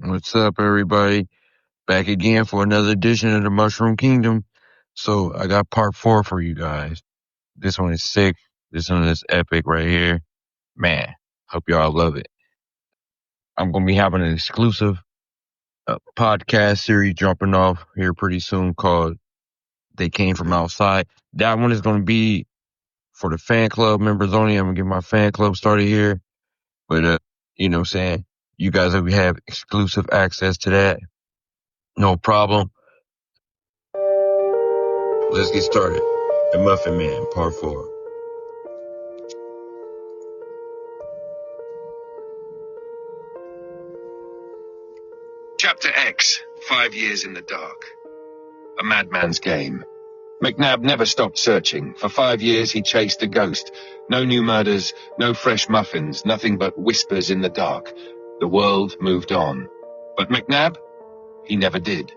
What's up, everybody? Back again for another edition of the Mushroom Kingdom. So I got part 4 for you guys. This one is sick. This one is epic right here. Man, hope y'all love it. I'm going to be having an exclusive podcast series jumping off here pretty soon called They Came From Outside. That one is going to be for the fan club members only. I'm going to get my fan club started here. But, you know what I'm saying? You guys will have exclusive access to that. No problem. Let's get started. The Muffin Man, part 4. Chapter X, 5 years in the dark. A madman's game. McNabb never stopped searching. For 5 years he chased a ghost. No new murders, no fresh muffins, nothing but whispers in the dark. The world moved on. But McNabb? He never did.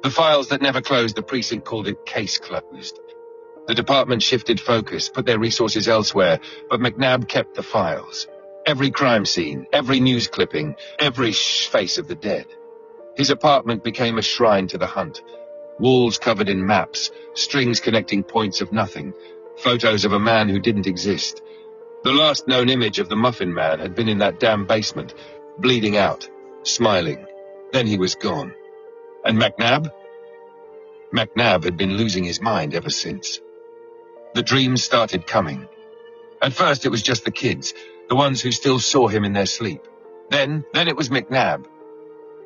The files that never closed, the precinct called it case closed. The department shifted focus, put their resources elsewhere, but McNabb kept the files. Every crime scene, every news clipping, every face of the dead. His apartment became a shrine to the hunt. Walls covered in maps, strings connecting points of nothing, photos of a man who didn't exist. The last known image of the Muffin Man had been in that damn basement, bleeding out, smiling. Then he was gone. And McNabb? McNabb had been losing his mind ever since. The dreams started coming. At first it was just the kids, the ones who still saw him in their sleep. Then it was McNabb.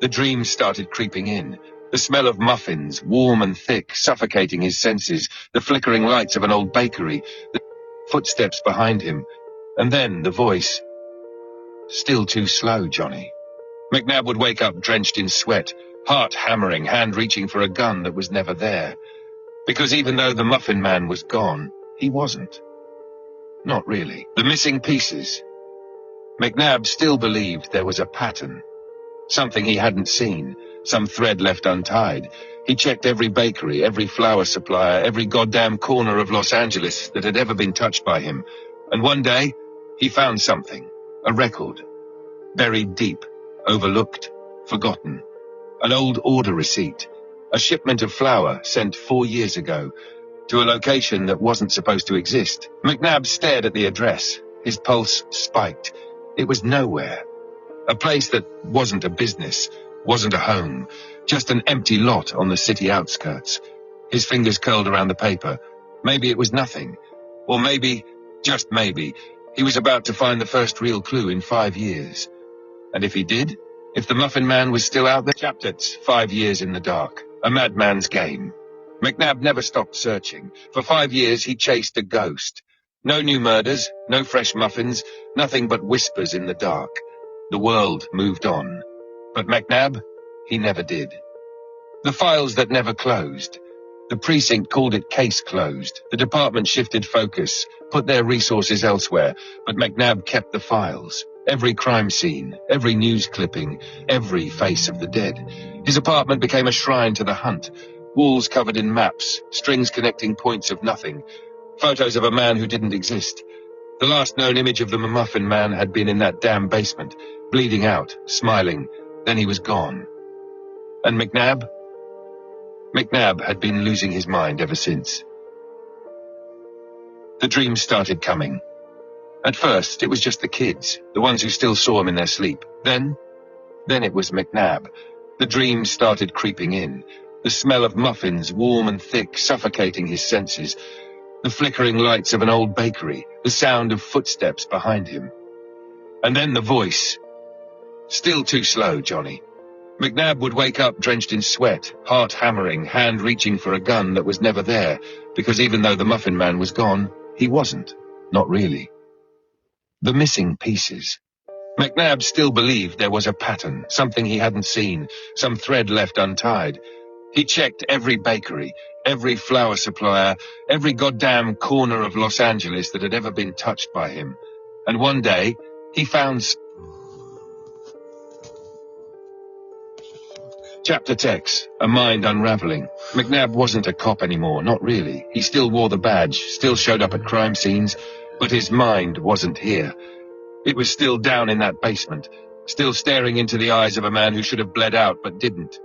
The dreams started creeping in. The smell of muffins, warm and thick, suffocating his senses, the flickering lights of an old bakery, the footsteps behind him, and then the voice. Still too slow, Johnny. McNabb would wake up drenched in sweat, heart hammering, hand reaching for a gun that was never there. Because even though the Muffin Man was gone, he wasn't. Not really. The missing pieces. McNabb still believed there was a pattern. Something he hadn't seen, some thread left untied. He checked every bakery, every flour supplier, every goddamn corner of Los Angeles that had ever been touched by him. And one day, he found something, a record. Buried deep, overlooked, forgotten. An old order receipt, a shipment of flour sent 4 years ago, to a location that wasn't supposed to exist. McNabb stared at the address. His pulse spiked. It was nowhere. A place that wasn't a business, wasn't a home, just an empty lot on the city outskirts. His fingers curled around the paper. Maybe it was nothing. Or maybe, just maybe, he was about to find the first real clue in 5 years. And if he did? If the Muffin Man was still out there? Chapter 5 years in the dark. A madman's game. McNabb never stopped searching. For 5 years he chased a ghost. No new murders, no fresh muffins, nothing but whispers in the dark. The world moved on. But McNabb, he never did. The files that never closed. The precinct called it case closed. The department shifted focus, put their resources elsewhere, but McNabb kept the files. Every crime scene, every news clipping, every face of the dead. His apartment became a shrine to the hunt. Walls covered in maps, strings connecting points of nothing. Photos of a man who didn't exist. The last known image of the Muffin Man had been in that damn basement, bleeding out, smiling. Then he was gone. And McNabb? McNabb had been losing his mind ever since. The dreams started coming. At first, it was just the kids, the ones who still saw him in their sleep. Then it was McNabb. The dreams started creeping in. The smell of muffins, warm and thick, suffocating his senses. The flickering lights of an old bakery, the sound of footsteps behind him. And then the voice. Still too slow, Johnny. McNabb would wake up drenched in sweat, heart hammering, hand reaching for a gun that was never there, because even though the Muffin Man was gone, he wasn't. Not really. The missing pieces. McNabb still believed there was a pattern, something he hadn't seen, some thread left untied. He checked every bakery, every flour supplier, every goddamn corner of Los Angeles that had ever been touched by him. And one day, he found... Chapter X, a mind unraveling. McNabb wasn't a cop anymore, not really. He still wore the badge, still showed up at crime scenes, but his mind wasn't here. It was still down in that basement, still staring into the eyes of a man who should have bled out but didn't.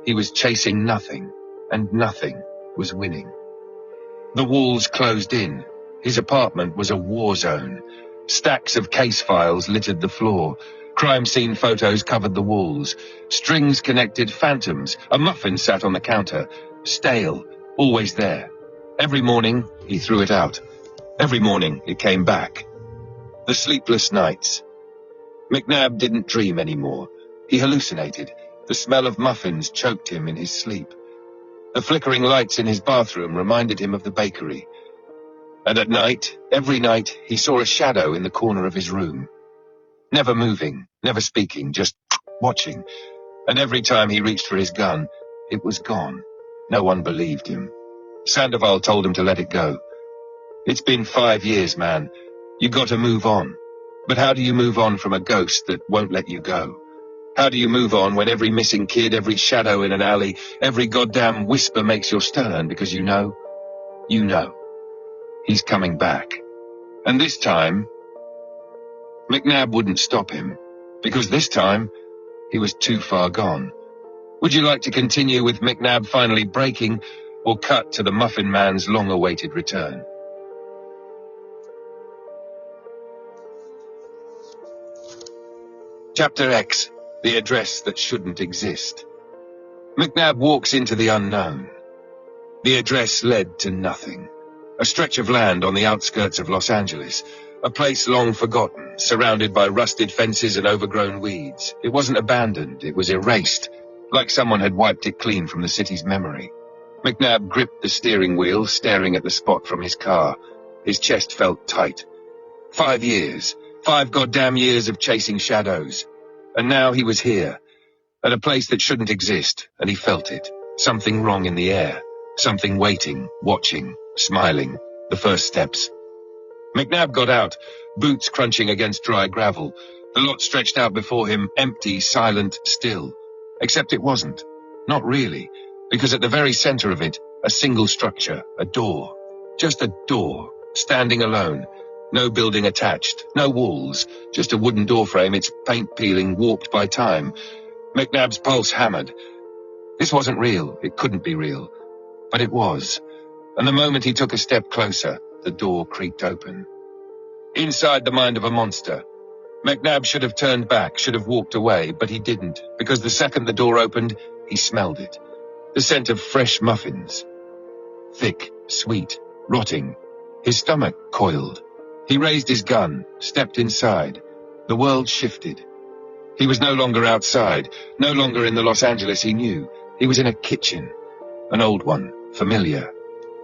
He was chasing nothing, and nothing was winning. The walls closed in. His apartment was a war zone. Stacks of case files littered the floor. Crime scene photos covered the walls. Strings connected phantoms. A muffin sat on the counter. Stale, always there. Every morning, he threw it out. Every morning, it came back. The sleepless nights. McNabb didn't dream anymore. He hallucinated. The smell of muffins choked him in his sleep. The flickering lights in his bathroom reminded him of the bakery. And at night, every night, he saw a shadow in the corner of his room. Never moving, never speaking, just watching. And every time he reached for his gun, it was gone. No one believed him. Sandoval told him to let it go. It's been 5 years, man. You got to move on. But how do you move on from a ghost that won't let you go? How do you move on when every missing kid, every shadow in an alley, every goddamn whisper makes your stern because you know, he's coming back. And this time, McNabb wouldn't stop him, because this time, he was too far gone. Would you like to continue with McNabb finally breaking, or cut to the Muffin Man's long-awaited return? Chapter X, the address that shouldn't exist. McNabb walks into the unknown. The address led to nothing. A stretch of land on the outskirts of Los Angeles, a place long forgotten, surrounded by rusted fences and overgrown weeds. It wasn't abandoned, it was erased, like someone had wiped it clean from the city's memory. McNabb gripped the steering wheel, staring at the spot from his car. His chest felt tight. 5 years. 5 goddamn years of chasing shadows. And now he was here, at a place that shouldn't exist, and he felt it. Something wrong in the air. Something waiting, watching, smiling. The first steps. McNabb got out, boots crunching against dry gravel. The lot stretched out before him, empty, silent, still. Except it wasn't. Not really, because at the very center of it, a single structure, a door. Just a door, standing alone. No building attached, no walls, just a wooden doorframe, its paint peeling, warped by time. McNabb's pulse hammered. This wasn't real, it couldn't be real. But it was. And the moment he took a step closer, the door creaked open. Inside the mind of a monster. McNabb should have turned back, should have walked away, but he didn't, because the second the door opened, he smelled it. The scent of fresh muffins. Thick, sweet, rotting. His stomach coiled. He raised his gun, stepped inside. The world shifted. He was no longer outside, no longer in the Los Angeles he knew. He was in a kitchen. An old one, familiar.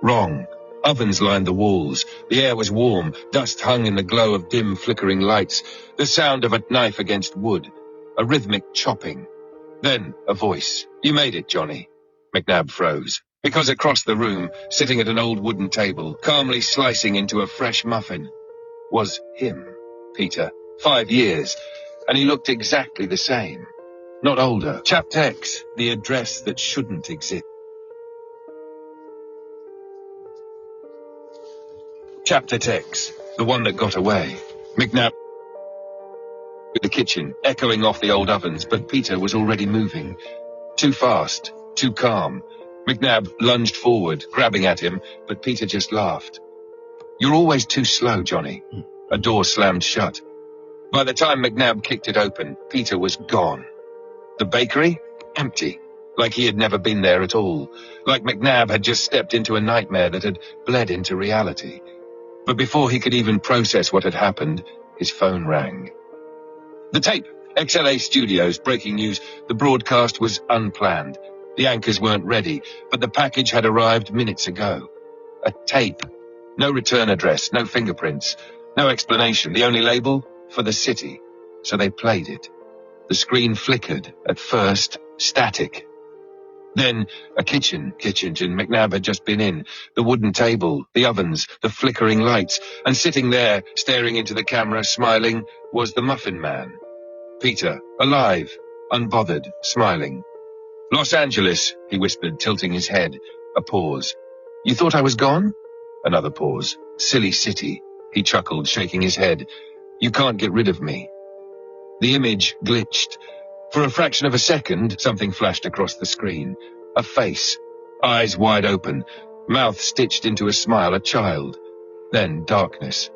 Wrong. Ovens lined the walls. The air was warm. Dust hung in the glow of dim, flickering lights. The sound of a knife against wood. A rhythmic chopping. Then a voice. "You made it, Johnny." McNabb froze. Because across the room, sitting at an old wooden table, calmly slicing into a fresh muffin, was him, Peter. 5 years, and he looked exactly the same. Not older. Chapter X, the address that shouldn't exist. Chapter X, the one that got away. McNabb with the kitchen, echoing off the old ovens, but Peter was already moving. Too fast, too calm. McNabb lunged forward, grabbing at him, but Peter just laughed. "You're always too slow, Johnny." A door slammed shut. By the time McNabb kicked it open, Peter was gone. The bakery? Empty. Like he had never been there at all. Like McNabb had just stepped into a nightmare that had bled into reality. But before he could even process what had happened, his phone rang. The tape. XLA Studios, breaking news. The broadcast was unplanned. The anchors weren't ready, but the package had arrived minutes ago. A tape. No return address, no fingerprints, no explanation. The only label? For the city. So they played it. The screen flickered, at first static. Then a kitchen McNabb had just been in. The wooden table, the ovens, the flickering lights, and sitting there, staring into the camera, smiling, was the Muffin Man. Peter, alive, unbothered, smiling. "Los Angeles," he whispered, tilting his head. A pause. "You thought I was gone?" Another pause. "Silly city," he chuckled, shaking his head. "You can't get rid of me." The image glitched. For a fraction of a second, something flashed across the screen. A face, eyes wide open, mouth stitched into a smile, a child. Then darkness.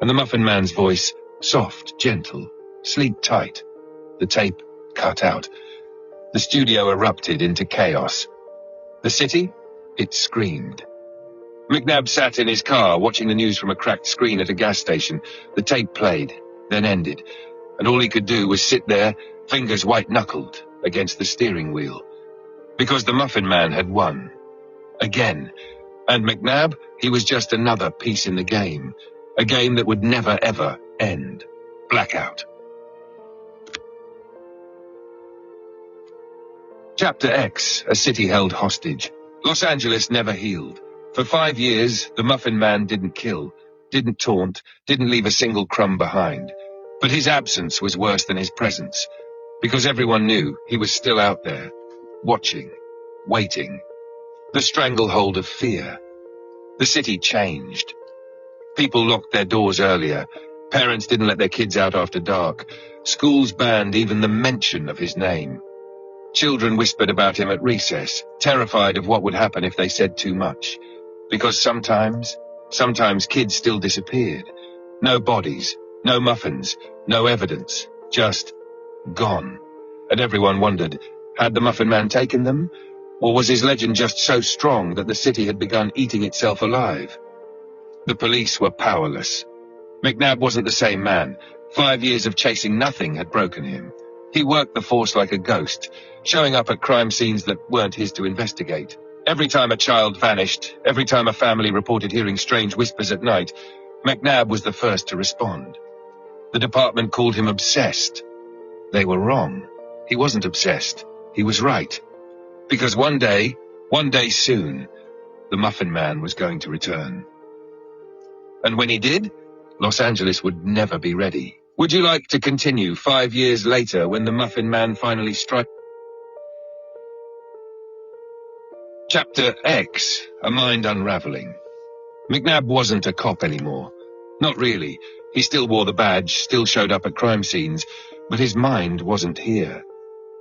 And the Muffin Man's voice, soft, gentle, sleep tight. The tape cut out. The studio erupted into chaos. The city? It screamed. McNabb sat in his car, watching the news from a cracked screen at a gas station. The tape played, then ended, and all he could do was sit there, fingers white-knuckled, against the steering wheel. Because the Muffin Man had won. Again. And McNabb, he was just another piece in the game. A game that would never, ever end. Blackout. Chapter X, a city held hostage. Los Angeles never healed. For 5 years, the Muffin Man didn't kill, didn't taunt, didn't leave a single crumb behind. But his absence was worse than his presence, because everyone knew he was still out there, watching, waiting. The stranglehold of fear. The city changed. People locked their doors earlier. Parents didn't let their kids out after dark. Schools banned even the mention of his name. Children whispered about him at recess, terrified of what would happen if they said too much. Because sometimes kids still disappeared. No bodies, no muffins, no evidence, just gone. And everyone wondered, had the Muffin Man taken them? Or was his legend just so strong that the city had begun eating itself alive? The police were powerless. McNabb wasn't the same man. 5 years of chasing nothing had broken him. He worked the force like a ghost, showing up at crime scenes that weren't his to investigate. Every time a child vanished, every time a family reported hearing strange whispers at night, McNabb was the first to respond. The department called him obsessed. They were wrong. He wasn't obsessed. He was right. Because one day soon, the Muffin Man was going to return. And when he did, Los Angeles would never be ready. Would you like to continue 5 years later when the Muffin Man finally struck? Chapter X, a mind unraveling. McNabb wasn't a cop anymore. Not really. He still wore the badge, still showed up at crime scenes, but his mind wasn't here.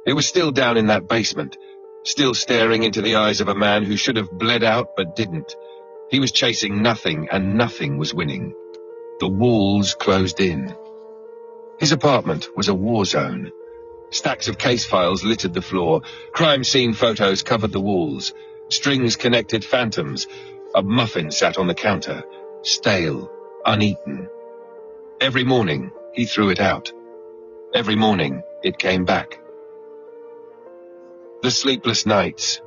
It was still down in that basement, still staring into the eyes of a man who should have bled out but didn't. He was chasing nothing, and nothing was winning. The walls closed in. His apartment was a war zone. Stacks of case files littered the floor. Crime scene photos covered the walls. Strings connected phantoms. A muffin sat on the counter, stale, uneaten. Every morning, he threw it out. Every morning, it came back. The sleepless nights.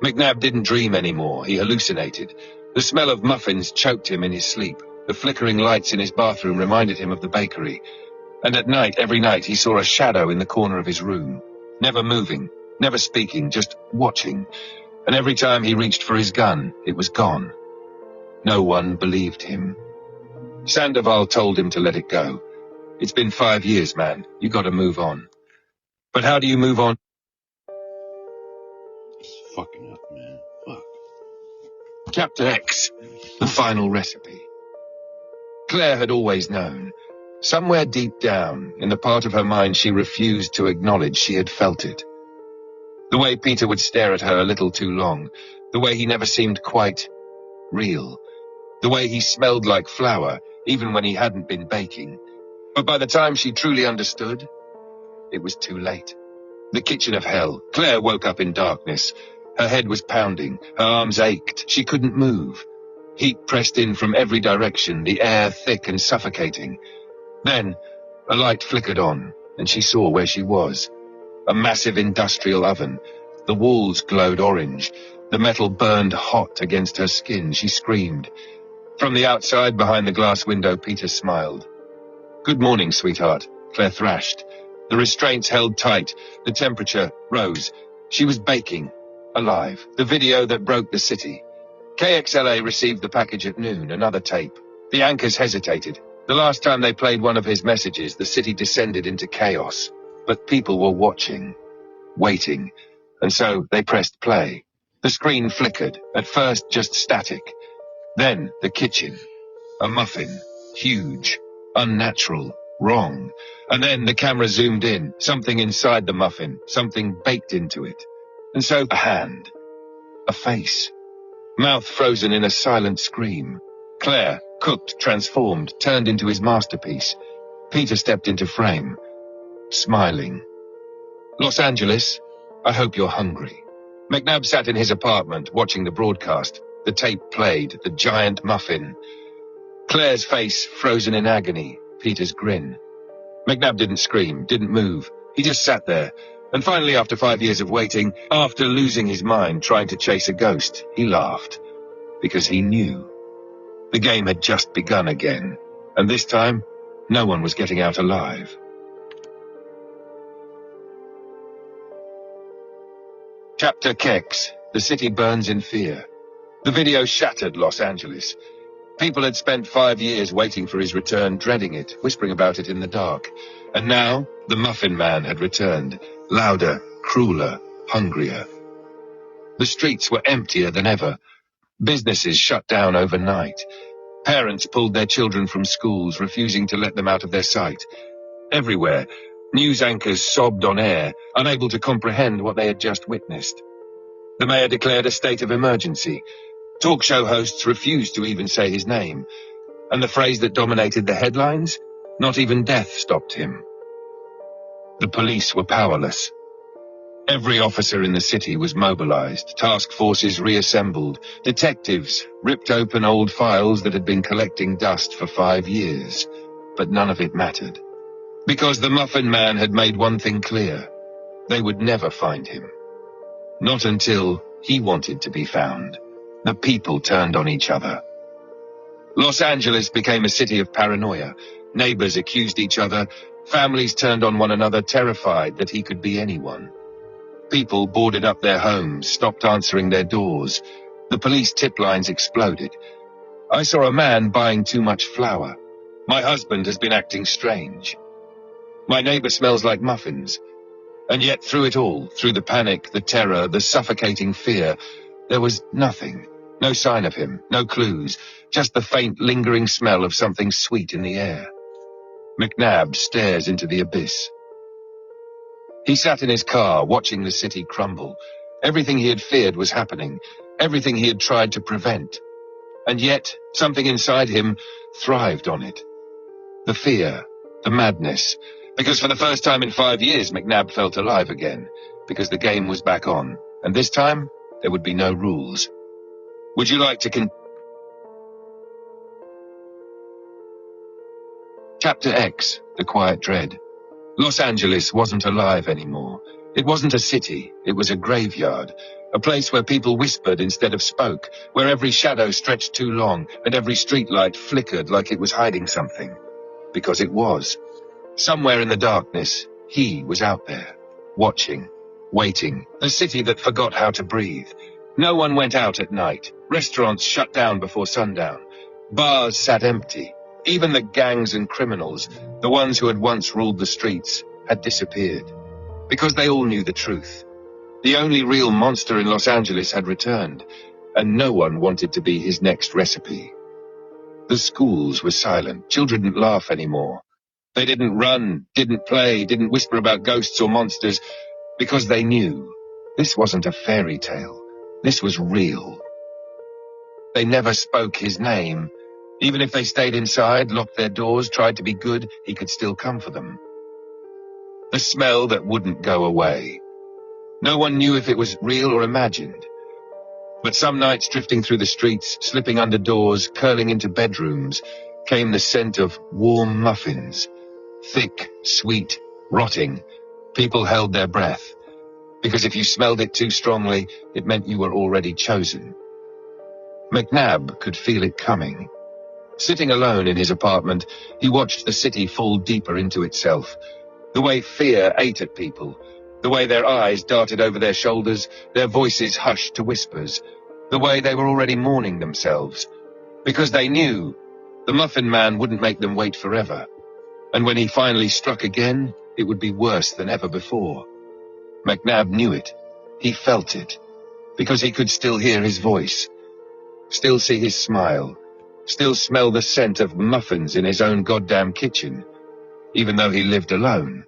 McNabb didn't dream anymore. He hallucinated. The smell of muffins choked him in his sleep. The flickering lights in his bathroom reminded him of the bakery. And at night, every night, he saw a shadow in the corner of his room. Never moving, never speaking, just watching. And every time he reached for his gun, it was gone. No one believed him. Sandoval told him to let it go. It's been 5 years, man. You gotta move on. But how do you move on? It's fucking up, man. Fuck. Chapter X, the final recipe. Claire had always known. Somewhere deep down, in the part of her mind she refused to acknowledge, she had felt it. The way Peter would stare at her a little too long. The way he never seemed quite real. The way he smelled like flour, even when he hadn't been baking. But by the time she truly understood, it was too late. The kitchen of hell. Claire woke up in darkness. Her head was pounding. Her arms ached. She couldn't move. Heat pressed in from every direction, the air thick and suffocating. Then, a light flickered on, and she saw where she was. A massive industrial oven. The walls glowed orange. The metal burned hot against her skin. She screamed. From the outside, behind the glass window, Peter smiled. "Good morning, sweetheart," Claire thrashed. The restraints held tight. The temperature rose. She was baking. Alive. The video that broke the city. KXLA received the package at noon, another tape. The anchors hesitated. The last time they played one of his messages, the city descended into chaos. But people were watching, waiting, and so they pressed play. The screen flickered, at first just static. Then the kitchen. A muffin, huge, unnatural, Wrong. And then the camera zoomed in, something inside the muffin, something baked into it. And so a hand. A face. Mouth frozen in a silent scream. Claire, cooked, transformed, turned into his masterpiece. Peter stepped into frame, smiling. Los Angeles, I hope you're hungry. McNabb sat in his apartment, watching the broadcast. The tape played, the giant muffin. Claire's face frozen in agony, Peter's grin. McNabb didn't scream, didn't move. He just sat there. And finally, after 5 years of waiting, after losing his mind trying to chase a ghost, he laughed. Because he knew. The game had just begun again. And this time, no one was getting out alive. Chapter Kex. The city burns in fear. The video shattered Los Angeles. People had spent 5 years waiting for his return, dreading it, whispering about it in the dark. And now, the Muffin Man had returned, louder, crueler, hungrier. The streets were emptier than ever. Businesses shut down overnight. Parents pulled their children from schools, refusing to let them out of their sight. Everywhere, news anchors sobbed on air, unable to comprehend what they had just witnessed. The mayor declared a state of emergency. Talk show hosts refused to even say his name. And the phrase that dominated the headlines? Not even death stopped him. The police were powerless. Every officer in the city was mobilized, task forces reassembled, detectives ripped open old files that had been collecting dust for 5 years. But none of it mattered. Because the Muffin Man had made one thing clear. They would never find him. Not until he wanted to be found. The people turned on each other. Los Angeles became a city of paranoia. Neighbors accused each other. Families turned on one another, terrified that he could be anyone. People boarded up their homes, stopped answering their doors. The police tip lines exploded. I saw a man buying too much flour. My husband has been acting strange. My neighbor smells like muffins. And yet through it all, through the panic, the terror, the suffocating fear, there was nothing. No sign of him, no clues, just the faint, lingering smell of something sweet in the air. McNabb stares into the abyss. He sat in his car, watching the city crumble. Everything he had feared was happening, everything he had tried to prevent. And yet, something inside him thrived on it. The fear, the madness. Because for the first time in 5 years, McNabb felt alive again. Because the game was back on. And this time, there would be no rules. Would you like to Chapter X, The Quiet Dread. Los Angeles wasn't alive anymore. It wasn't a city, it was a graveyard. A place where people whispered instead of spoke, where every shadow stretched too long, and every streetlight flickered like it was hiding something. Because it was. Somewhere in the darkness, he was out there, watching, waiting, a city that forgot how to breathe. No one went out at night. Restaurants shut down before sundown. Bars sat empty. Even the gangs and criminals, the ones who had once ruled the streets, had disappeared. Because they all knew the truth. The only real monster in Los Angeles had returned, and no one wanted to be his next recipe. The schools were silent. Children didn't laugh anymore. They didn't run, didn't play, didn't whisper about ghosts or monsters, because they knew this wasn't a fairy tale. This was real. They never spoke his name. Even if they stayed inside, locked their doors, tried to be good, he could still come for them. The smell that wouldn't go away. No one knew if it was real or imagined. But some nights, drifting through the streets, slipping under doors, curling into bedrooms, came the scent of warm muffins. Thick, sweet, rotting. People held their breath. Because if you smelled it too strongly, it meant you were already chosen. McNabb could feel it coming. Sitting alone in his apartment, he watched the city fall deeper into itself. The way fear ate at people. The way their eyes darted over their shoulders, their voices hushed to whispers. The way they were already mourning themselves. Because they knew the Muffin Man wouldn't make them wait forever. And when he finally struck again, it would be worse than ever before. McNabb knew it. He felt it. Because he could still hear his voice. Still see his smile. Still smell the scent of muffins in his own goddamn kitchen. even though he lived alone.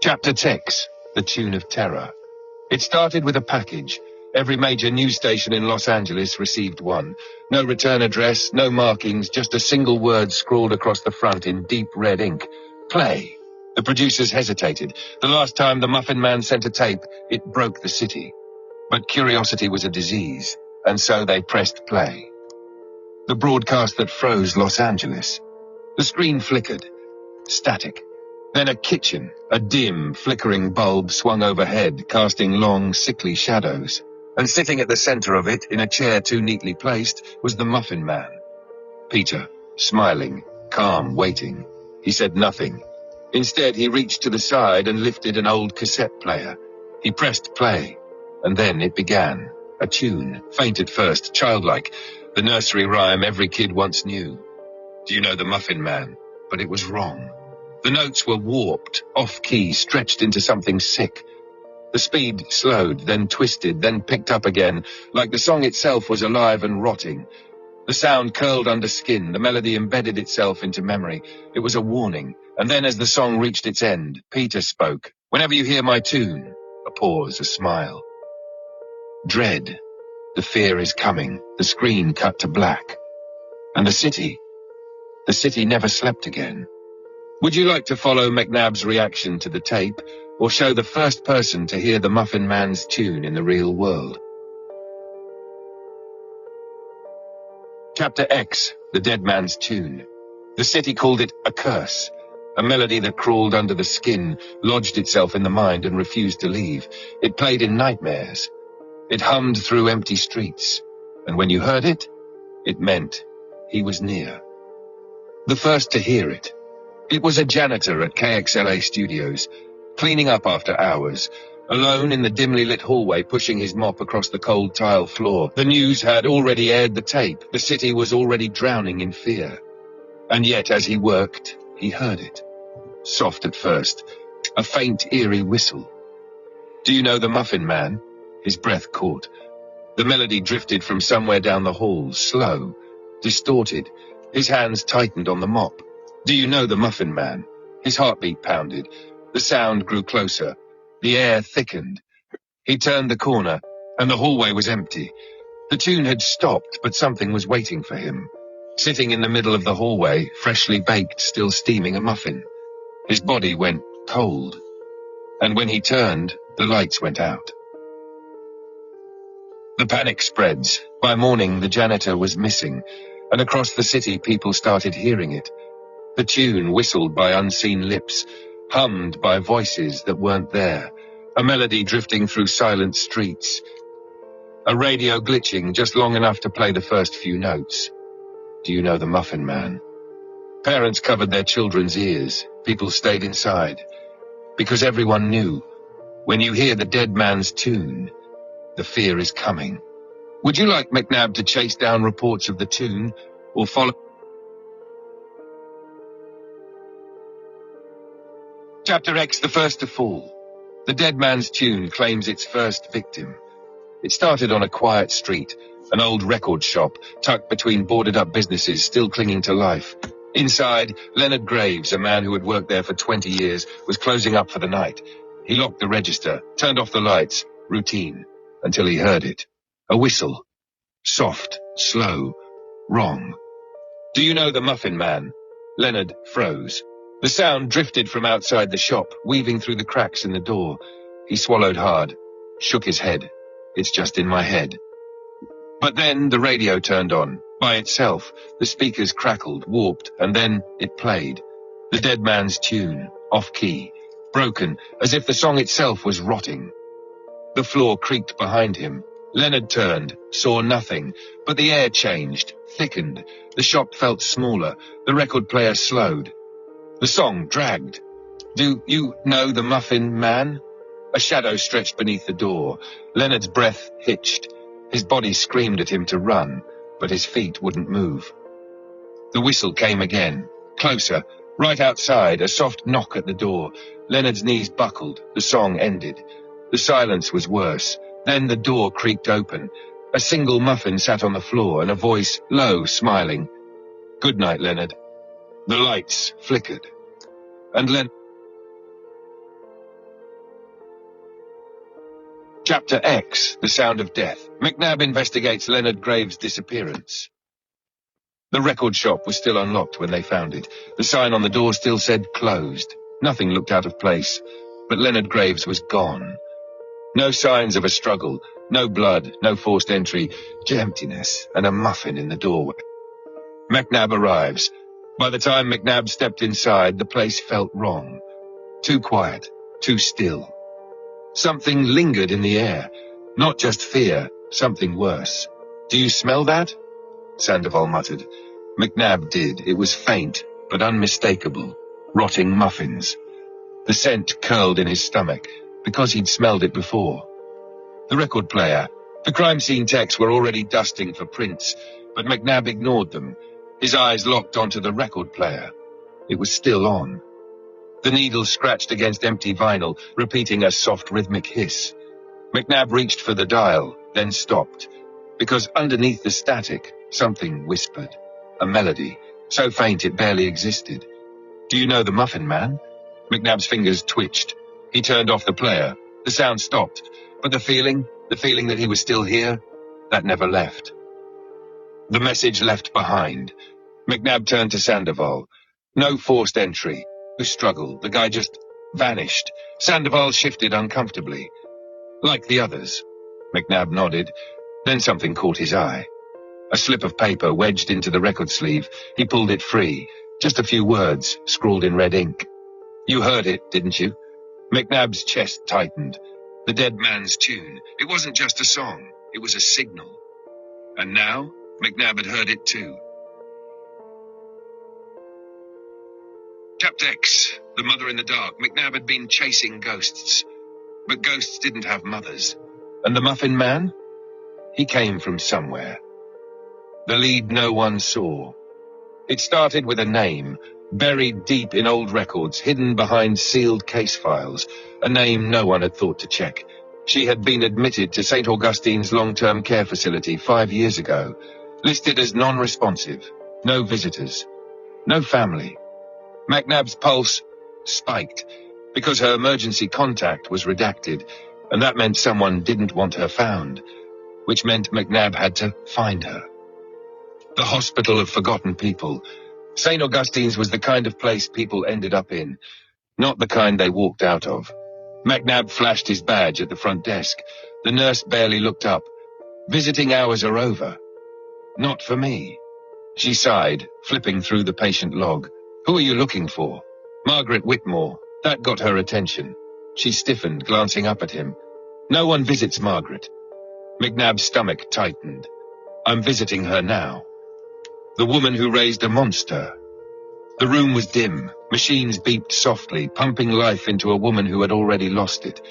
Chapter 6, The Tune of Terror. It started with a package. Every major news station in Los Angeles received one. No return address, no markings, just a single word scrawled across the front in deep red ink. Play. The producers hesitated. The last time the Muffin Man sent a tape, it broke the city. But curiosity was a disease, and so they pressed play. The broadcast that froze Los Angeles. The screen flickered. Static. Then a kitchen, a dim, flickering bulb swung overhead, casting long, sickly shadows. And sitting at the center of it, in a chair too neatly placed, was the Muffin Man. Peter, smiling, calm, waiting. He said nothing. Instead, he reached to the side and lifted an old cassette player. He pressed play, and then it began. A tune, faint at first, childlike, the nursery rhyme every kid once knew. Do you know the Muffin Man? But it was wrong. The notes were warped, off-key, stretched into something sick. The speed slowed, then twisted, then picked up again, like the song itself was alive and rotting. The sound curled under skin, the melody embedded itself into memory. It was a warning, and then as the song reached its end, Peter spoke. Whenever you hear my tune, a pause, a smile. Dread. The fear is coming. The screen cut to black. And the city never slept again. Would you like to follow McNabb's reaction to the tape, or show the first person to hear the Muffin Man's tune in the real world? Chapter X, The Dead Man's Tune. The city called it a curse, a melody that crawled under the skin, lodged itself in the mind and refused to leave. It played in nightmares. It hummed through empty streets, and when you heard it, it meant he was near. The first to hear it. It was a janitor at KXLA Studios, cleaning up after hours, alone in the dimly lit hallway, pushing his mop across the cold tile floor. The news had already aired the tape. The city was already drowning in fear. And yet, as he worked, he heard it. Soft at first, a faint, eerie whistle. Do you know the Muffin Man? His breath caught. The melody drifted from somewhere down the hall, slow, distorted. His hands tightened on the mop. Do you know the Muffin Man? His heartbeat pounded. The sound grew closer. The air thickened. He turned the corner, and the hallway was empty. The tune had stopped, but something was waiting for him. Sitting in the middle of the hallway, freshly baked, still steaming a muffin. His body went cold. And when he turned, the lights went out. The panic spreads. By morning, the janitor was missing, and across the city, people started hearing it. The tune whistled by unseen lips, hummed by voices that weren't there, a melody drifting through silent streets, a radio glitching just long enough to play the first few notes. Do you know the Muffin Man? Parents covered their children's ears. People stayed inside, because everyone knew, when you hear the dead man's tune, the fear is coming. Would you like McNabb to chase down reports of the tune, or follow? Chapter X, The First to Fall. The dead man's tune claims its first victim. It started on a quiet street, an old record shop, tucked between boarded-up businesses still clinging to life. Inside, Leonard Graves, a man who had worked there for 20 years, was closing up for the night. He locked the register, turned off the lights, routine, until he heard it. A whistle. Soft, slow, wrong. Do you know the Muffin Man? Leonard froze. The sound drifted from outside the shop, weaving through the cracks in the door. He swallowed hard, shook his head. It's just in my head. But then the radio turned on, by itself. The speakers crackled, warped, and then it played. The dead man's tune, off-key, broken, as if the song itself was rotting. The floor creaked behind him. Leonard turned, saw nothing, but the air changed, thickened. The shop felt smaller. The record player slowed. The song dragged. Do you know the Muffin Man? A shadow stretched beneath the door. Leonard's breath hitched. His body screamed at him to run, but his feet wouldn't move. The whistle came again, closer, right outside, a soft knock at the door. Leonard's knees buckled. The song ended. The silence was worse. Then the door creaked open. A single muffin sat on the floor, and a voice, low, smiling. Good night, Leonard. The lights flickered, and Chapter X, The Sound of Death. McNabb investigates Leonard Graves' disappearance. The record shop was still unlocked when they found it. The sign on the door still said closed. Nothing looked out of place, but Leonard Graves was gone. No signs of a struggle, no blood, no forced entry, just emptiness and a muffin in the doorway. McNabb arrives. By the time McNabb stepped inside, the place felt wrong. Too quiet, too still. Something lingered in the air. Not just fear, something worse. Do you smell that? Sandoval muttered. McNabb did. It was faint, but unmistakable. Rotting muffins. The scent curled in his stomach, because he'd smelled it before. The record player. The crime scene techs were already dusting for prints, but McNabb ignored them. His eyes locked onto the record player. It was still on. The needle scratched against empty vinyl, repeating a soft rhythmic hiss. McNabb reached for the dial, then stopped, because underneath the static, something whispered. A melody, so faint it barely existed. Do you know the Muffin Man? McNabb's fingers twitched. He turned off the player. The sound stopped, but the feeling that he was still here, that never left. The message left behind. McNabb turned to Sandoval. No forced entry. No struggle. The guy just vanished. Sandoval shifted uncomfortably. Like the others. McNabb nodded. Then something caught his eye. A slip of paper wedged into the record sleeve. He pulled it free. Just a few words, scrawled in red ink. You heard it, didn't you? McNabb's chest tightened. The dead man's tune. It wasn't just a song. It was a signal. And now, McNabb had heard it too. Chapter X, The Mother in the Dark. McNabb had been chasing ghosts. But ghosts didn't have mothers. And the Muffin Man? He came from somewhere. The lead no one saw. It started with a name, buried deep in old records, hidden behind sealed case files, a name no one had thought to check. She had been admitted to St. Augustine's long-term care facility 5 years ago, listed as non-responsive, no visitors, no family. McNabb's pulse spiked, because her emergency contact was redacted, and that meant someone didn't want her found, which meant McNabb had to find her. The hospital of forgotten people. St. Augustine's was the kind of place people ended up in, not the kind they walked out of. McNabb flashed his badge at the front desk. The nurse barely looked up. Visiting hours are over. Not for me. She sighed, flipping through the patient log. Who are you looking for? Margaret Whitmore. That got her attention. She stiffened, glancing up at him. No one visits Margaret. McNabb's stomach tightened. I'm visiting her now. The woman who raised a monster. The room was dim. Machines beeped softly, pumping life into a woman who had already lost it.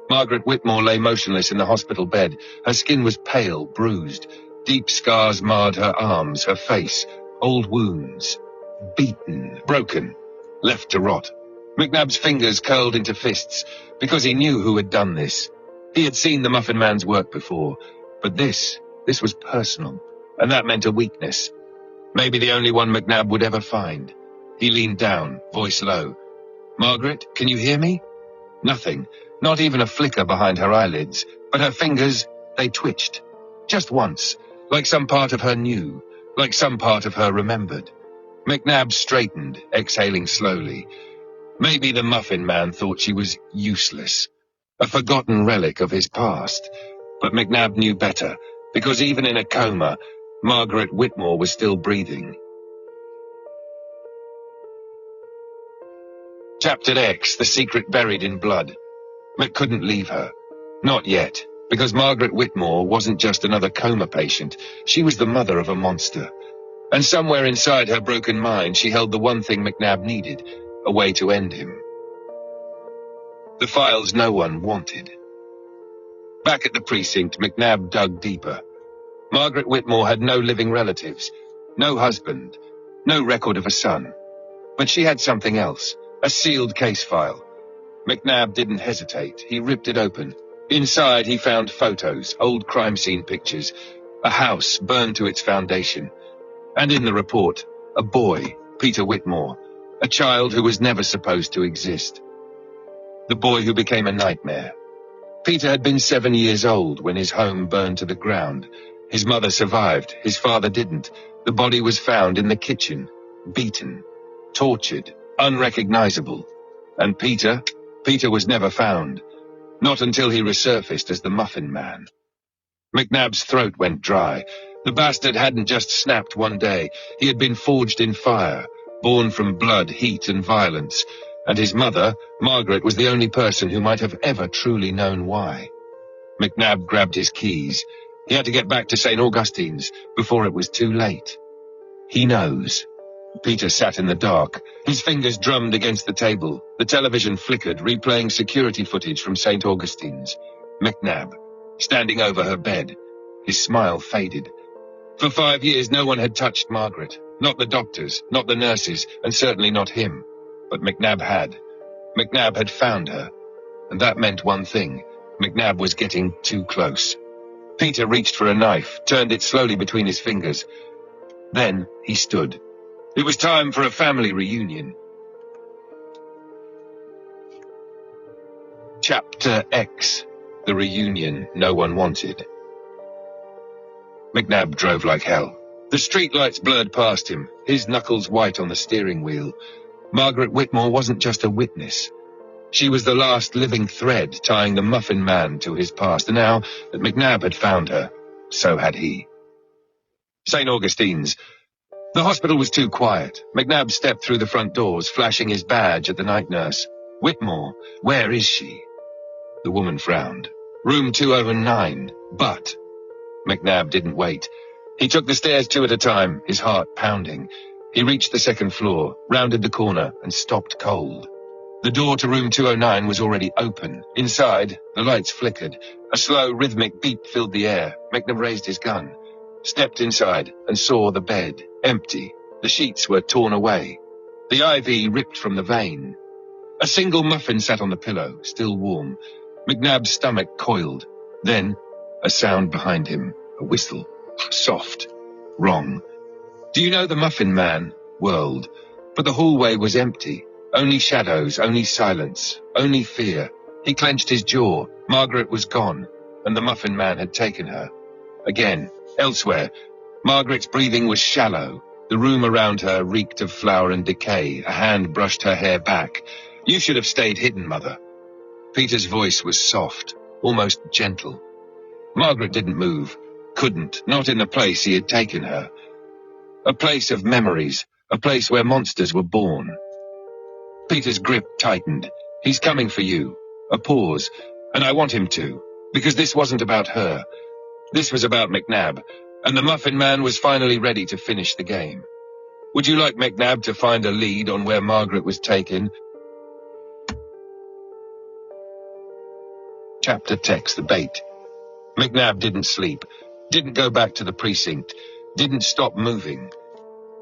Margaret Whitmore lay motionless in the hospital bed. Her skin was pale, bruised. Deep scars marred her arms, her face. Old wounds. Beaten, broken, left to rot. McNabb's fingers curled into fists, because he knew who had done this. He had seen the Muffin Man's work before, but this was personal, and that meant a weakness. Maybe the only one McNabb would ever find. He leaned down, voice low. Margaret, can you hear me? Nothing, not even a flicker behind her eyelids, but her fingers, they twitched. Just once, like some part of her knew, like some part of her remembered. McNabb straightened, exhaling slowly. Maybe the Muffin Man thought she was useless, a forgotten relic of his past. But McNabb knew better, because even in a coma, Margaret Whitmore was still breathing. Chapter X, The Secret Buried in Blood. Mick couldn't leave her. Not yet, because Margaret Whitmore wasn't just another coma patient. She was the mother of a monster. And somewhere inside her broken mind, she held the one thing McNabb needed, a way to end him. The files no one wanted. Back at the precinct, McNabb dug deeper. Margaret Whitmore had no living relatives, no husband, no record of a son. But she had something else, a sealed case file. McNabb didn't hesitate. He ripped it open. Inside, he found photos, old crime scene pictures, a house burned to its foundation. And in the report, A boy, Peter Whitmore, a child who was never supposed to exist. The boy who became a nightmare. Peter had been 7 years old when his home burned to the ground. His mother survived, his father didn't. The body was found in the kitchen, beaten, tortured, unrecognizable. And Peter was never found, not until he resurfaced as the Muffin Man. McNabb's throat went dry. The bastard hadn't just snapped one day. He had been forged in fire, born from blood, heat, and violence. And his mother, Margaret, was the only person who might have ever truly known why. McNabb grabbed his keys. He had to get back to St. Augustine's before it was too late. He knows. Peter sat in the dark. His fingers drummed against the table. The television flickered, replaying security footage from St. Augustine's. McNabb, standing over her bed. His smile faded. For 5 years, no one had touched Margaret. Not the doctors, not the nurses, and certainly not him. But McNabb had. McNabb had found her. And that meant one thing. McNabb was getting too close. Peter reached for a knife, turned it slowly between his fingers. Then he stood. It was time for a family reunion. Chapter X. The reunion no one wanted. McNabb drove like hell. The streetlights blurred past him, his knuckles white on the steering wheel. Margaret Whitmore wasn't just a witness. She was the last living thread tying the Muffin Man to his past, and now that McNabb had found her, so had he. St. Augustine's. The hospital was too quiet. McNabb stepped through the front doors, flashing his badge at the night nurse. Whitmore, where is she? The woman frowned. Room 209, but... McNabb didn't wait. He took the stairs 2 at a time, his heart pounding. He reached the second floor, rounded the corner, and stopped cold. The door to room 209 was already open. Inside, the lights flickered. A slow, rhythmic beat filled the air. McNabb raised his gun, stepped inside, and saw the bed, empty. The sheets were torn away. The IV ripped from the vein. A single muffin sat on the pillow, still warm. McNabb's stomach coiled. Then, a sound behind him, a whistle. Soft. Wrong. Do you know the Muffin Man? Whirled. But the hallway was empty. Only shadows, only silence, only fear. He clenched his jaw. Margaret was gone, and the Muffin Man had taken her. Again, elsewhere. Margaret's breathing was shallow. The room around her reeked of flour and decay. A hand brushed her hair back. You should have stayed hidden, Mother. Peter's voice was soft, almost gentle. Margaret didn't move. Couldn't, not in the place he had taken her. A place of memories, a place where monsters were born. Peter's grip tightened. He's coming for you. A pause. And I want him to. Because this wasn't about her. This was about McNabb. And the Muffin Man was finally ready to finish the game. Would you like McNabb to find a lead on where Margaret was taken? Chapter text, the bait. McNabb didn't sleep. Didn't go back to the precinct. Didn't stop moving.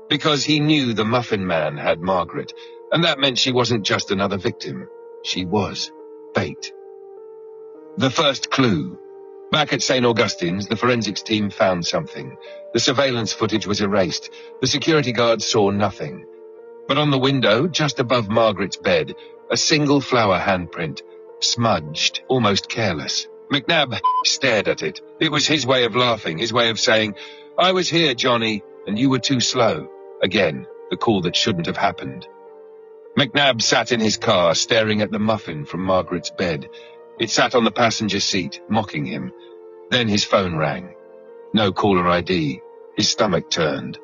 Because he knew the Muffin Man had Margaret. And that meant she wasn't just another victim. She was bait. The first clue. Back at St. Augustine's, the forensics team found something. The surveillance footage was erased. The security guards saw nothing. But on the window, just above Margaret's bed, a single flower handprint, smudged, almost careless. McNabb stared at it. It was his way of laughing, his way of saying, I was here, Johnny, and you were too slow. Again, the call that shouldn't have happened. McNabb sat in his car, staring at the muffin from Margaret's bed. It sat on the passenger seat, mocking him. Then his phone rang. No caller ID. His stomach turned.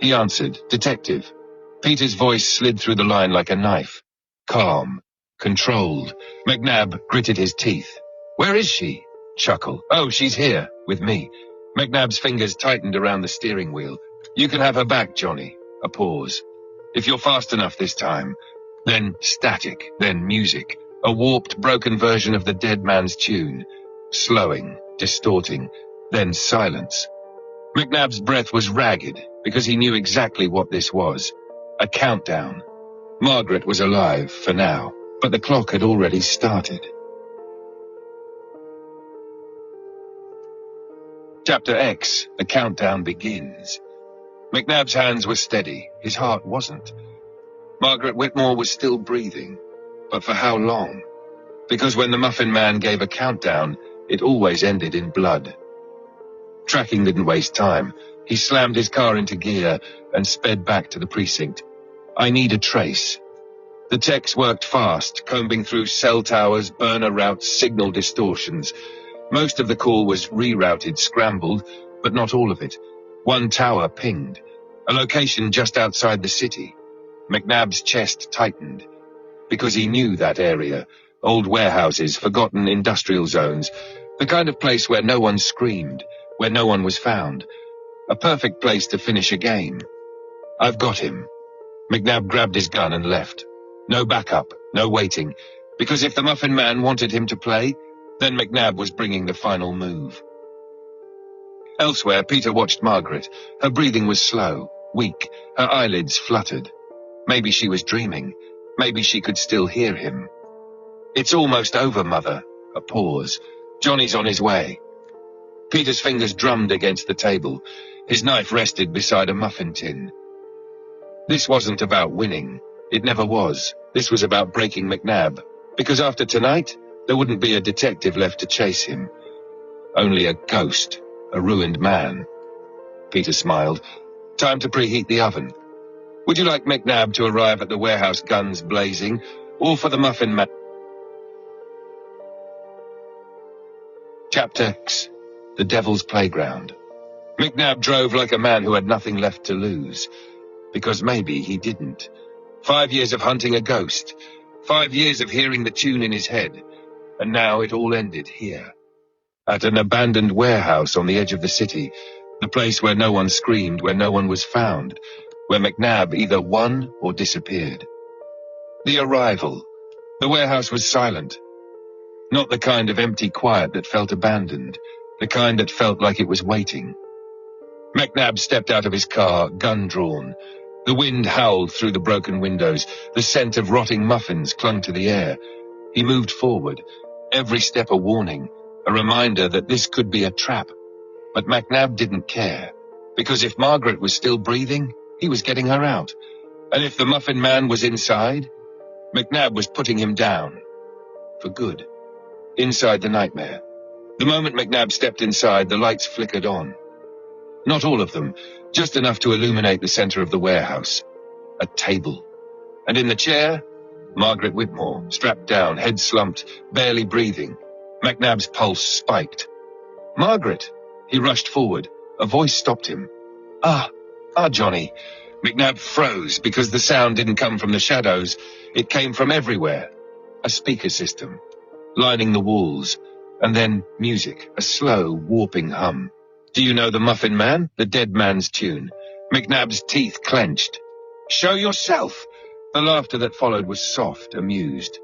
He answered, Detective. Peter's voice slid through the line like a knife. Calm. Controlled. McNabb gritted his teeth. Where is she? Chuckle. Oh, she's here, with me. McNabb's fingers tightened around the steering wheel. You can have her back, Johnny. A pause. If you're fast enough this time. Then static, then music. A warped, broken version of the dead man's tune. Slowing, distorting, then silence. McNabb's breath was ragged, because he knew exactly what this was. A countdown. Margaret was alive, for now, but the clock had already started. Chapter X, the countdown begins. McNabb's hands were steady, his heart wasn't. Margaret Whitmore was still breathing. But for how long? Because when the Muffin Man gave a countdown, it always ended in blood. Tracking didn't waste time. He slammed his car into gear and sped back to the precinct. I need a trace. The techs worked fast, combing through cell towers, burner routes, signal distortions. Most of the call was rerouted, scrambled, but not all of it. One tower pinged, a location just outside the city. McNabb's chest tightened, because he knew that area. Old warehouses, forgotten industrial zones, the kind of place where no one screamed, where no one was found. A perfect place to finish a game. I've got him. McNabb grabbed his gun and left. No backup, no waiting, because if the Muffin Man wanted him to play, then McNabb was bringing the final move. Elsewhere, Peter watched Margaret. Her breathing was slow, weak, her eyelids fluttered. Maybe she was dreaming. Maybe she could still hear him. It's almost over, Mother. A pause. Johnny's on his way. Peter's fingers drummed against the table. His knife rested beside a muffin tin. This wasn't about winning. It never was. This was about breaking McNabb. Because after tonight, there wouldn't be a detective left to chase him. Only a ghost, a ruined man. Peter smiled. Time to preheat the oven. Would you like McNabb to arrive at the warehouse guns blazing, or for the Muffin Man? Chapter X. The Devil's Playground. McNabb drove like a man who had nothing left to lose. Because maybe he didn't. 5 years of hunting a ghost. 5 years of hearing the tune in his head. And now it all ended here. At an abandoned warehouse on the edge of the city. The place where no one screamed, where no one was found. Where McNabb either won or disappeared. The arrival. The warehouse was silent. Not the kind of empty quiet that felt abandoned. The kind that felt like it was waiting. McNabb stepped out of his car, gun drawn. The wind howled through the broken windows. The scent of rotting muffins clung to the air. He moved forward, every step a warning, a reminder that this could be a trap. But McNabb didn't care, because if Margaret was still breathing, he was getting her out. And if the Muffin Man was inside, McNabb was putting him down. For good. Inside the nightmare. The moment McNabb stepped inside, the lights flickered on. Not all of them, just enough to illuminate the center of the warehouse. A table. And in the chair, Margaret Whitmore, strapped down, head slumped, barely breathing. McNabb's pulse spiked. Margaret! He rushed forward. A voice stopped him. Ah, Johnny. McNabb froze because the sound didn't come from the shadows. It came from everywhere. A speaker system, lining the walls. And then music, a slow, warping hum. Do you know the Muffin Man? The dead man's tune. McNabb's teeth clenched. Show yourself! The laughter that followed was soft, amused.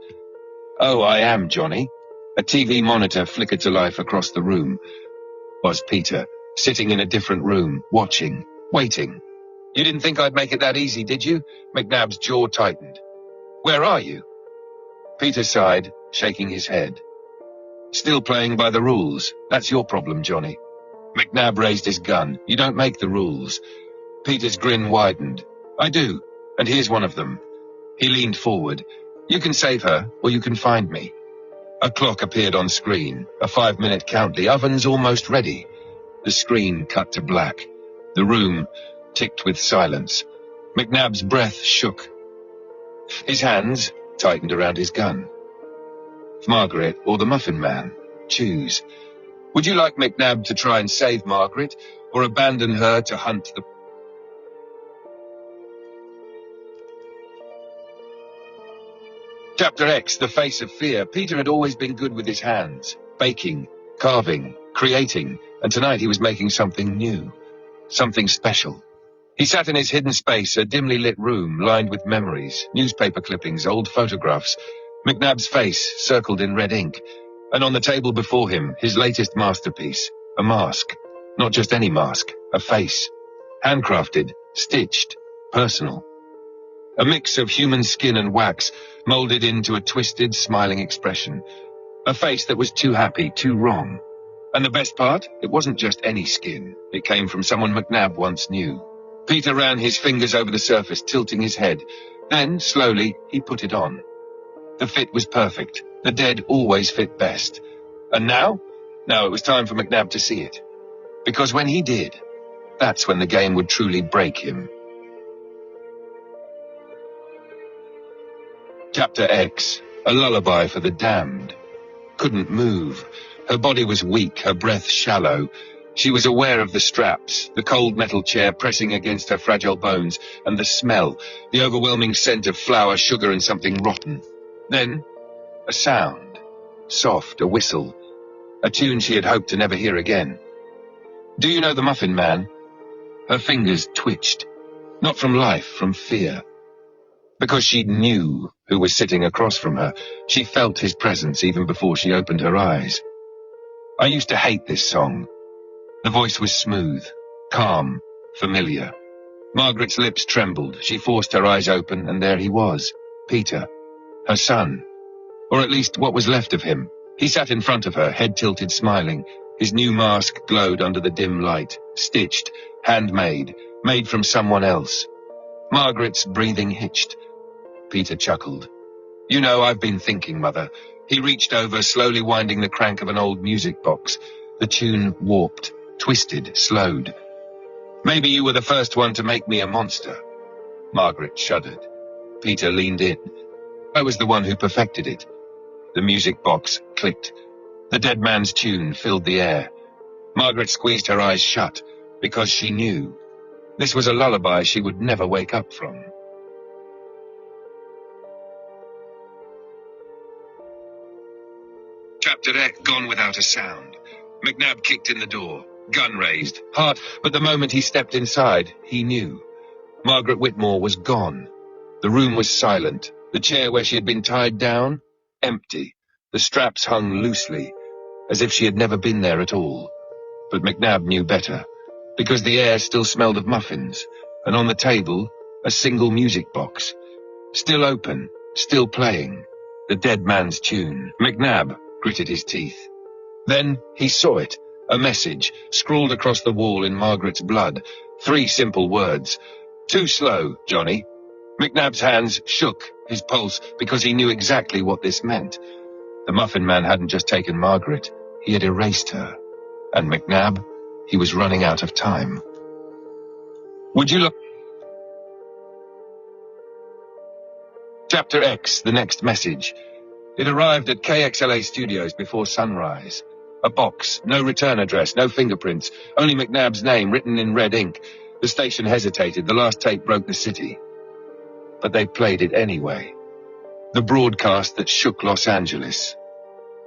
Oh, I am, Johnny. A TV monitor flickered to life across the room. Was Peter, sitting in a different room, watching, waiting. You didn't think I'd make it that easy, did you? McNabb's jaw tightened. Where are you? Peter sighed, shaking his head. Still playing by the rules. That's your problem, Johnny. McNabb raised his gun. You don't make the rules. Peter's grin widened. I do, and here's one of them. He leaned forward. You can save her, or you can find me. A clock appeared on screen, a 5-minute count. The oven's almost ready. The screen cut to black. The room ticked with silence. McNabb's breath shook. His hands tightened around his gun. Margaret or the Muffin Man? Choose. Would you like McNabb to try and save Margaret, or abandon her to hunt the... Chapter X, The Face of Fear. Peter had always been good with his hands. Baking, carving, creating, and tonight he was making something new. Something special. He sat in his hidden space, a dimly lit room lined with memories, newspaper clippings, old photographs. McNabb's face circled in red ink. And on the table before him, his latest masterpiece, a mask. Not just any mask, a face. Handcrafted, stitched, personal. A mix of human skin and wax, molded into a twisted, smiling expression. A face that was too happy, too wrong. And the best part? It wasn't just any skin. It came from someone McNabb once knew. Peter ran his fingers over the surface, tilting his head. Then, slowly, he put it on. The fit was perfect. The dead always fit best. And now? Now it was time for McNabb to see it. Because when he did, that's when the game would truly break him. Chapter X, a lullaby for the damned. Couldn't move. Her body was weak, her breath shallow. She was aware of the straps, the cold metal chair pressing against her fragile bones, and the smell, the overwhelming scent of flour, sugar, and something rotten. Then, a sound. Soft, a whistle. A tune she had hoped to never hear again. Do you know the Muffin Man? Her fingers twitched. Not from life, from fear. Because she knew who was sitting across from her. She felt his presence even before she opened her eyes. I used to hate this song. The voice was smooth, calm, familiar. Margaret's lips trembled. She forced her eyes open, and there he was, Peter, her son. Or at least what was left of him. He sat in front of her, head tilted, smiling. His new mask glowed under the dim light, stitched, handmade, made from someone else. Margaret's breathing hitched. Peter chuckled. You know, I've been thinking, Mother. He reached over, slowly winding the crank of an old music box. The tune warped, twisted, slowed. Maybe you were the first one to make me a monster. Margaret shuddered. Peter leaned in. I was the one who perfected it. The music box clicked. The dead man's tune filled the air. Margaret squeezed her eyes shut, because she knew. This was a lullaby she would never wake up from. Chapter X, gone without a sound. McNabb kicked in the door, gun raised, heart, but the moment he stepped inside, he knew. Margaret Whitmore was gone. The room was silent. The chair where she had been tied down, empty. The straps hung loosely, as if she had never been there at all. But McNabb knew better, because the air still smelled of muffins, and on the table, a single music box. Still open, still playing. The dead man's tune. McNabb gritted his teeth. Then he saw it, a message, scrawled across the wall in Margaret's blood. 3 simple words. Too slow, Johnny. McNabb's hands shook, his pulse, because he knew exactly what this meant. The Muffin Man hadn't just taken Margaret, he had erased her. And McNabb, he was running out of time. Would you look? Chapter X, the next message. It arrived at KXLA Studios before sunrise. A box, no return address, no fingerprints, only McNabb's name written in red ink. The station hesitated. The last tape broke the city. But they played it anyway. The broadcast that shook Los Angeles.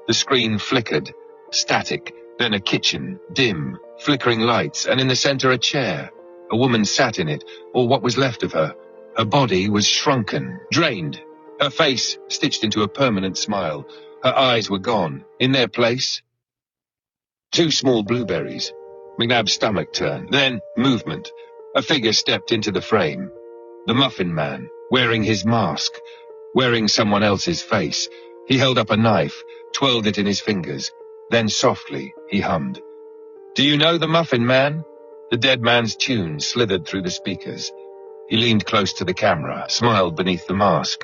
The screen flickered, static, then a kitchen, dim, flickering lights, and in the center a chair. A woman sat in it, or what was left of her. Her body was shrunken, drained. Her face stitched into a permanent smile. Her eyes were gone. In their place, 2 small blueberries. McNabb's stomach turned. Then, movement. A figure stepped into the frame. The Muffin Man, wearing his mask, wearing someone else's face. He held up a knife, twirled it in his fingers. Then softly, he hummed. Do you know the Muffin Man? The dead man's tune slithered through the speakers. He leaned close to the camera, smiled beneath the mask.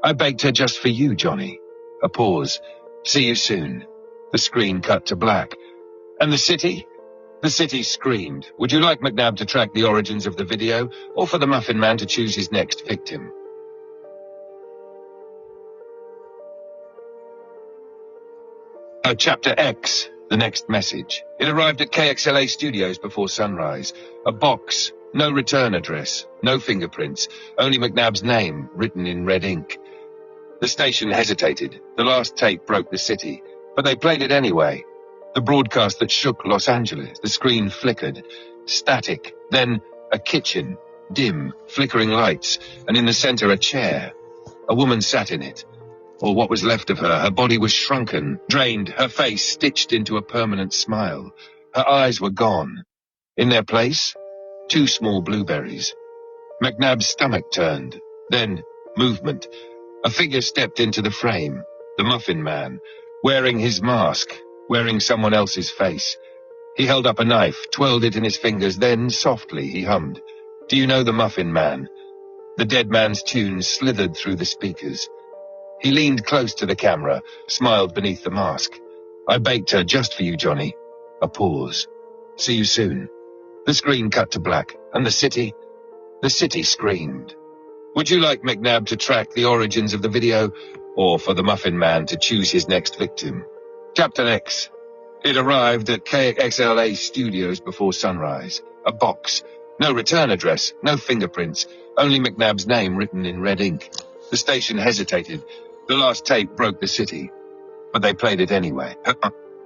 I baked her just for you, Johnny. A pause. See you soon. The screen cut to black. And the city? The city screamed. Would you like McNabb to track the origins of the video, or for the Muffin Man to choose his next victim? Chapter X, the next message. It arrived at KXLA Studios before sunrise. A box, no return address, no fingerprints, only McNabb's name written in red ink. The station hesitated. The last tape broke the city, but they played it anyway. The broadcast that shook Los Angeles. The screen flickered, static, then a kitchen, dim, flickering lights, and in the center a chair. A woman sat in it, or what was left of her. Her body was shrunken, drained, her face stitched into a permanent smile. Her eyes were gone. In their place, 2 small blueberries. McNabb's stomach turned. Then, movement. A figure stepped into the frame. The Muffin Man, wearing his mask, wearing someone else's face. He held up a knife, twirled it in his fingers, then, softly, he hummed. Do you know the Muffin Man? The dead man's tune slithered through the speakers. He leaned close to the camera, smiled beneath the mask. I baked her just for you, Johnny. A pause. See you soon. The screen cut to black, and the city screamed. Would you like McNabb to track the origins of the video, or for the Muffin Man to choose his next victim? Chapter X. It arrived at KXLA Studios before sunrise. A box. No return address, no fingerprints, only McNabb's name written in red ink. The station hesitated. The last tape broke the city, but they played it anyway.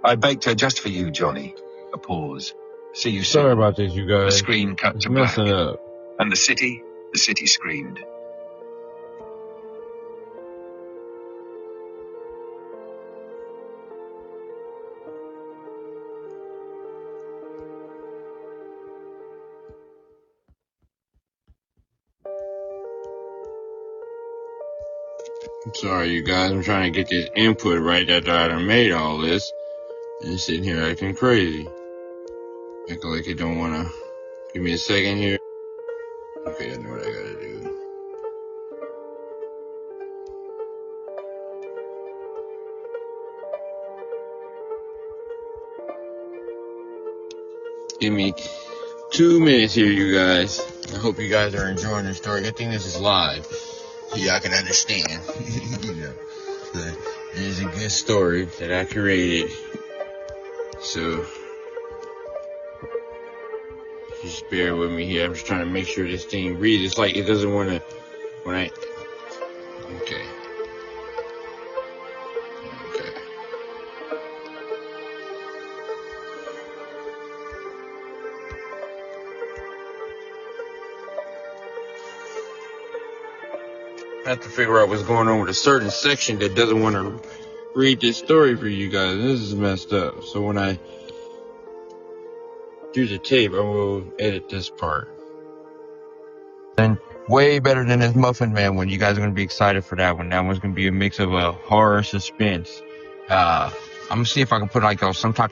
I baked her just for you, Johnny. A pause. See you soon. Sorry about this, you guys. The screen cut It's to black, messing up. and the city screamed. I'm sorry, you guys. I'm trying to get this input right after I done made all this. And it's sitting here acting crazy. Acting like it don't want to. Give me a second here. Okay, I know what I gotta do. Give me 2 minutes here, you guys. I hope you guys are enjoying the story. I think this is live, so y'all can understand. You know, it is a good story that I created. So just bear with me here. I'm just trying to make sure this thing reads. It's like it doesn't want to when I. Okay. I have to figure out what's going on with a certain section that doesn't want to read this story for you guys. This is messed up. So when I do the tape, I will edit this part. And way better than this Muffin Man one. You guys are going to be excited for that one. That one's going to be a mix of a horror suspense. I'm going to see if I can put like some type